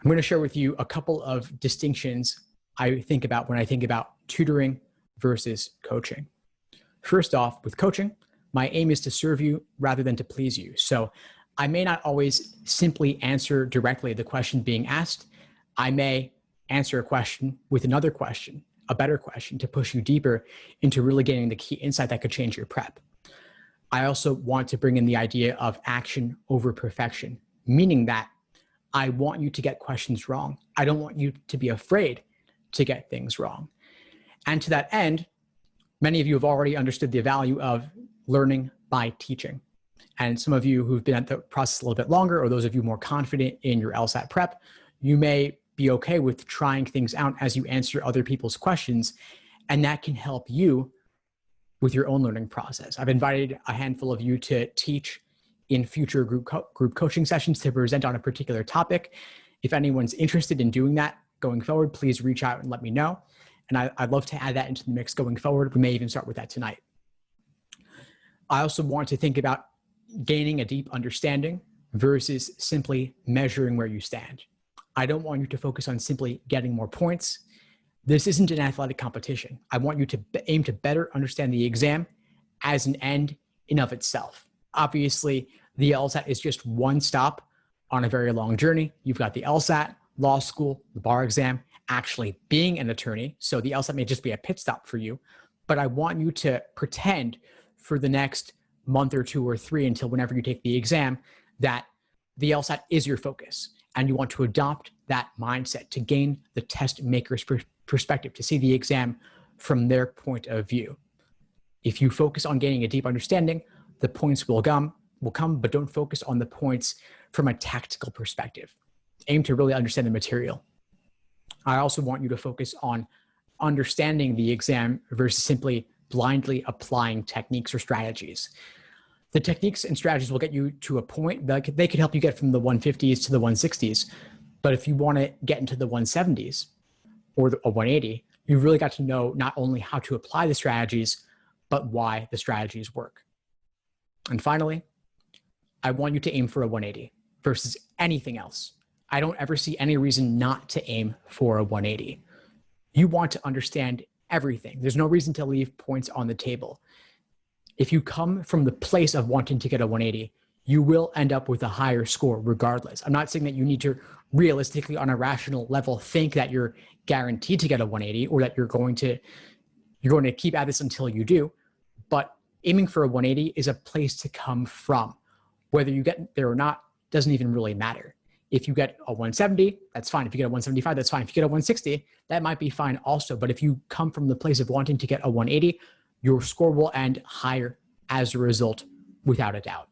I'm going to share with you a couple of distinctions I think about when I think about tutoring versus coaching. First off, with coaching, my aim is to serve you rather than to please you. So I may not always simply answer directly the question being asked. I may answer a question with another question, a better question, to push you deeper into really getting the key insight that could change your prep. I also want to bring in the idea of action over perfection, meaning that I want you to get questions wrong. I don't want you to be afraid to get things wrong. And to that end, many of you have already understood the value of learning by teaching. And some of you who've been at the process a little bit longer, or those of you more confident in your LSAT prep, you may be okay with trying things out as you answer other people's questions, and that can help you with your own learning process. I've invited a handful of you to teach in future group coaching sessions to present on a particular topic. If anyone's interested in doing that going forward, please reach out and let me know. And I'd love to add that into the mix going forward. We may even start with that tonight. I also want to think about gaining a deep understanding versus simply measuring where you stand. I don't want you to focus on simply getting more points. This isn't an athletic competition. I want you to aim to better understand the exam as an end in of itself. Obviously, the LSAT is just one stop on a very long journey. You've got the LSAT, law school, the bar exam, actually being an attorney. So the LSAT may just be a pit stop for you, but I want you to pretend for the next month or two or three until whenever you take the exam that the LSAT is your focus. And you want to adopt that mindset to gain the test maker's perspective, to see the exam from their point of view. If you focus on gaining a deep understanding, the points will come, but don't focus on the points from a tactical perspective. Aim to really understand the material. I also want you to focus on understanding the exam versus simply blindly applying techniques or strategies. The techniques and strategies will get you to a point that they could help you get from the 150s to the 160s. But if you want to get into the 170s or a 180, you've really got to know not only how to apply the strategies, but why the strategies work. And finally, I want you to aim for a 180 versus anything else. I don't ever see any reason not to aim for a 180. You want to understand everything. There's no reason to leave points on the table. If you come from the place of wanting to get a 180, you will end up with a higher score regardless. I'm not saying that you need to realistically, on a rational level, think that you're guaranteed to get a 180 or that you're going to keep at this until you do. But aiming for a 180 is a place to come from. Whether you get there or not doesn't even really matter. If you get a 170, that's fine. If you get a 175, that's fine. If you get a 160, that might be fine also. But if you come from the place of wanting to get a 180, your score will end higher as a result, without a doubt.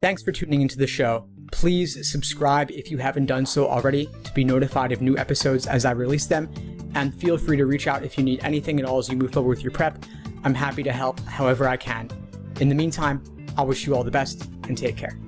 Thanks for tuning into the show. Please subscribe if you haven't done so already to be notified of new episodes as I release them. And feel free to reach out if you need anything at all as you move forward with your prep. I'm happy to help however I can. In the meantime, I'll wish you all the best and take care.